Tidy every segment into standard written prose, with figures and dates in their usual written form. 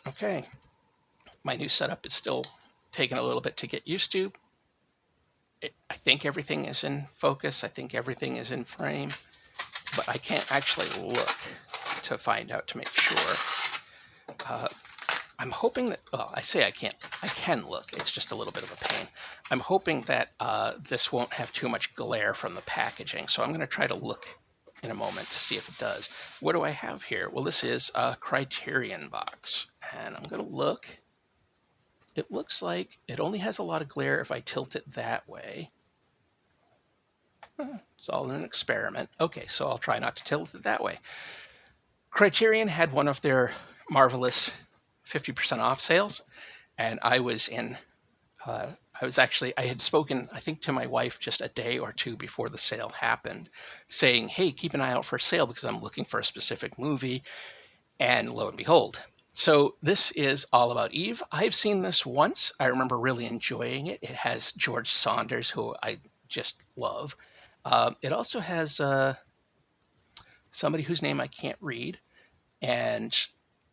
Okay, my new setup is still taking a little bit to get used to. I think everything is in focus. I think everything is in frame, but I can't actually look to find out to make sure. I'm hoping that, well, I say I can't. I can look. It's just a little bit of a pain. I'm hoping that this won't have too much glare from the packaging, so I'm going to try to look in a moment to see if it does. What do I have here? Well, this is a Criterion box, and I'm going to look. It looks like it only has a lot of glare if I tilt it that way. It's all an experiment. Okay, so I'll try not to tilt it that way. Criterion had one of their marvelous 50% off sales, and I had spoken, I think, to my wife just a day or two before the sale happened, saying, hey, keep an eye out for a sale because I'm looking for a specific movie. And lo and behold. So this is All About Eve. I've seen this once. I remember really enjoying it. It has George Saunders, who I just love. It also has somebody whose name I can't read, and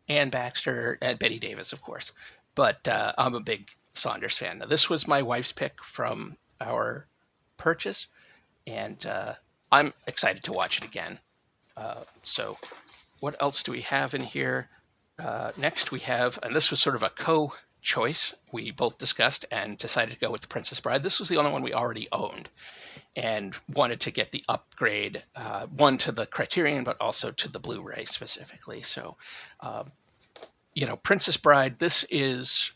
Ann Baxter and Betty Davis, of course. But I'm a big Saunders fan. Now, this was my wife's pick from our purchase, and I'm excited to watch it again. So what else do we have in here? Next we have, and this was sort of a co-choice. We both discussed and decided to go with The Princess Bride. This was the only one we already owned and wanted to get the upgrade, one to the Criterion, but also to the Blu-ray specifically. So, Princess Bride, this is,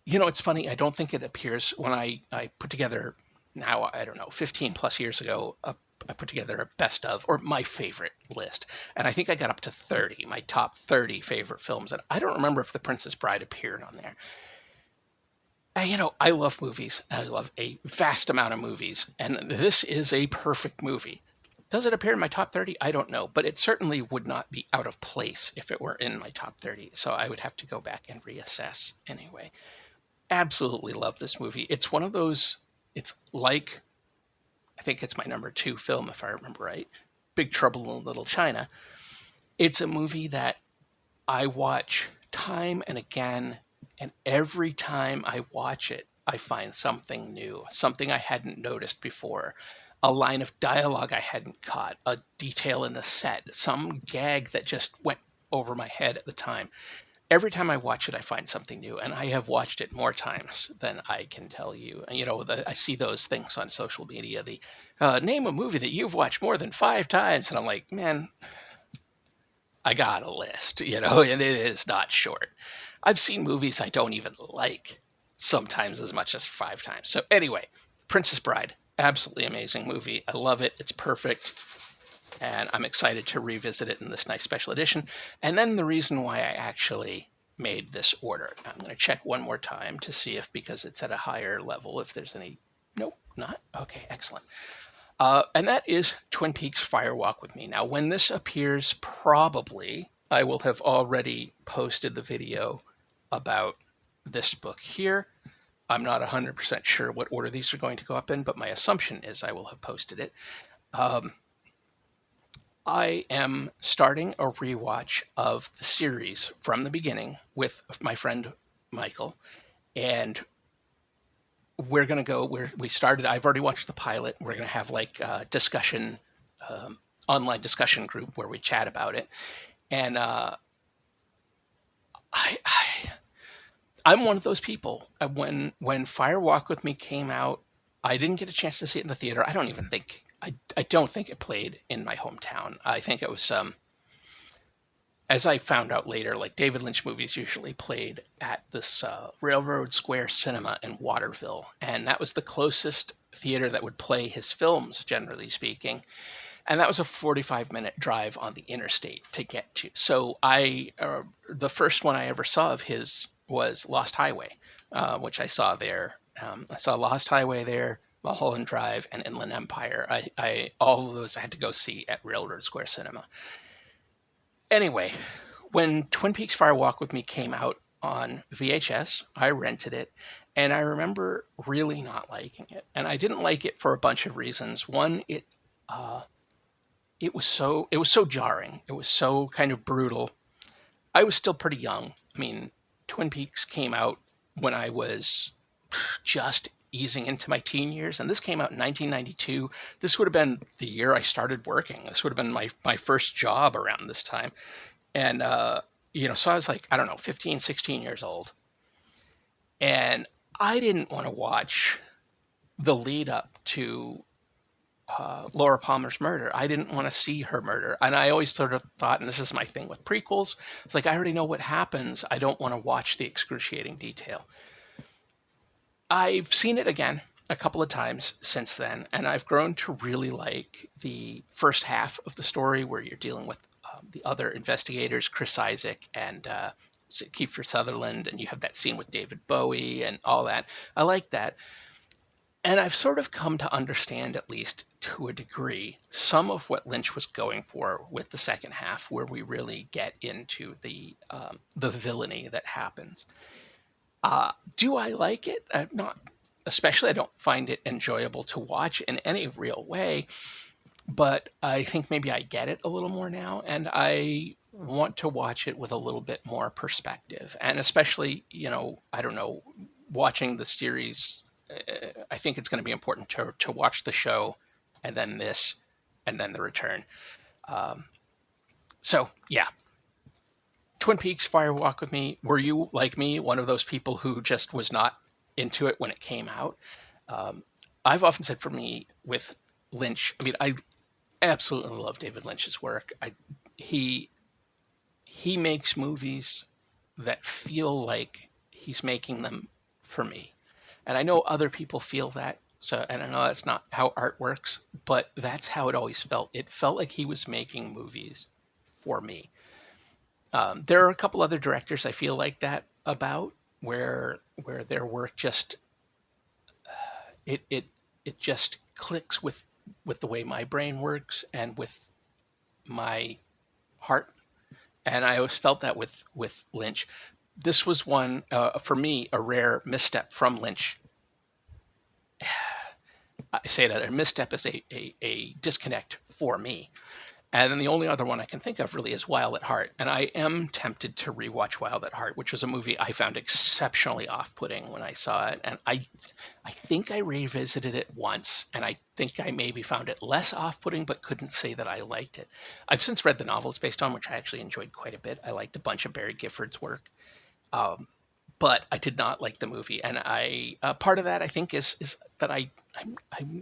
it's funny. I don't think it appears when I put together now, I don't know, 15 plus years ago, I put together a best of, or my favorite list. And I think I got up to 30, my top 30 favorite films. And I don't remember if The Princess Bride appeared on there. I love movies. I love a vast amount of movies. And this is a perfect movie. Does it appear in my top 30? I don't know. But it certainly would not be out of place if it were in my top 30. So I would have to go back and reassess anyway. Absolutely love this movie. It's one of those, it's like, I think it's my number 2 film, if I remember right, Big Trouble in Little China. It's a movie that I watch time and again, and every time I watch it, I find something new, something I hadn't noticed before, a line of dialogue I hadn't caught, a detail in the set, some gag that just went over my head at the time. Every time I watch it, I find something new, and I have watched it more times than I can tell you. I see those things on social media. The name a movie that you've watched more than 5 times, and I'm like, man, I got a list, and it is not short. I've seen movies I don't even like, sometimes as much as 5 times. So anyway, Princess Bride, absolutely amazing movie. I love it. It's perfect. And I'm excited to revisit it in this nice special edition. And then the reason why I actually made this order. I'm going to check one more time to see if, because it's at a higher level, if there's any... Nope, not? Okay, excellent. And that is Twin Peaks Fire Walk with Me. Now, when this appears, probably I will have already posted the video about this book here. I'm not 100% sure what order these are going to go up in, but my assumption is I will have posted it. I am starting a rewatch of the series from the beginning with my friend Michael, and we're going to go where we started. I've already watched the pilot. We're going to have like a discussion, online discussion group where we chat about it. And I'm one of those people. When Fire Walk with Me came out, I didn't get a chance to see it in the theater. I don't think it played in my hometown. I think it was, as I found out later, like David Lynch movies usually played at this Railroad Square Cinema in Waterville. And that was the closest theater that would play his films, generally speaking. And that was a 45-minute drive on the interstate to get to. So the first one I ever saw of his was Lost Highway, which I saw there. I saw Lost Highway there, Mulholland Drive, and Inland Empire. All of those I had to go see at Railroad Square Cinema. Anyway, when Twin Peaks Fire Walk with Me came out on VHS, I rented it, and I remember really not liking it. And I didn't like it for a bunch of reasons. One, it was so jarring. It was so kind of brutal. I was still pretty young. I mean, Twin Peaks came out when I was just easing into my teen years, and this came out in 1992. This would have been the year I started working. This would have been my first job around this time. And, so I was like, I don't know, 15, 16 years old. And I didn't want to watch the lead up to Laura Palmer's murder. I didn't want to see her murder. And I always sort of thought, and this is my thing with prequels, it's like, I already know what happens. I don't want to watch the excruciating detail. I've seen it again a couple of times since then, and I've grown to really like the first half of the story where you're dealing with the other investigators, Chris Isaac and Kiefer Sutherland, and you have that scene with David Bowie and all that. I like that. And I've sort of come to understand, at least to a degree, some of what Lynch was going for with the second half, where we really get into the villainy that happens. Do I like it? Not especially. I don't find it enjoyable to watch in any real way, but I think maybe I get it a little more now, and I want to watch it with a little bit more perspective. And especially, I don't know, watching the series, I think it's going to be important to watch the show and then this and then the return. So, yeah. Twin Peaks, Fire Walk with Me. Were you, like me, one of those people who just was not into it when it came out? I've often said for me with Lynch, I mean, I absolutely love David Lynch's work. He makes movies that feel like he's making them for me. And I know other people feel that. So, and I know that's not how art works, but that's how it always felt. It felt like he was making movies for me. There are a couple other directors I feel like that about, where their work just it just clicks with the way my brain works and with my heart. And I always felt that with Lynch. This was one for me, a rare misstep from Lynch. I say that a misstep is a disconnect for me. And then the only other one I can think of really is Wild at Heart. And I am tempted to rewatch Wild at Heart, which was a movie I found exceptionally off-putting when I saw it. And I think I revisited it once, and I think I maybe found it less off-putting, but couldn't say that I liked it. I've since read the novel it's based on, which I actually enjoyed quite a bit. I liked a bunch of Barry Gifford's work. But I did not like the movie. And part of that, I think, is that I've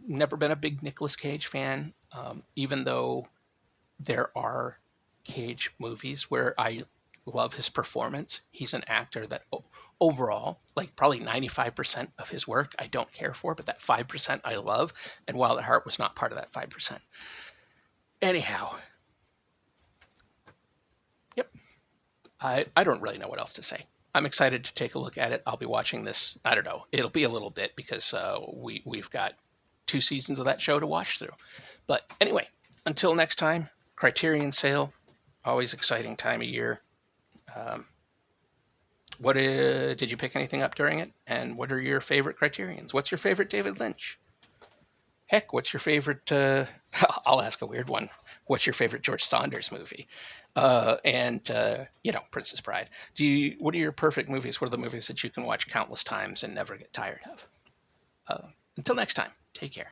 never been a big Nicolas Cage fan, even though there are Cage movies where I love his performance. He's an actor that overall, like probably 95% of his work I don't care for, but that 5% I love, and Wild at Heart was not part of that 5%. Anyhow, yep, I don't really know what else to say. I'm excited to take a look at it. I'll be watching this, I don't know, it'll be a little bit because we've got 2 seasons of that show to watch through. But anyway, until next time, Criterion sale, always exciting time of year. What did you pick anything up during it? And what are your favorite Criterions? What's your favorite David Lynch? Heck, what's your favorite? I'll ask a weird one. What's your favorite George Saunders movie? Princess Bride. What are your perfect movies? What are the movies that you can watch countless times and never get tired of? Until next time, take care.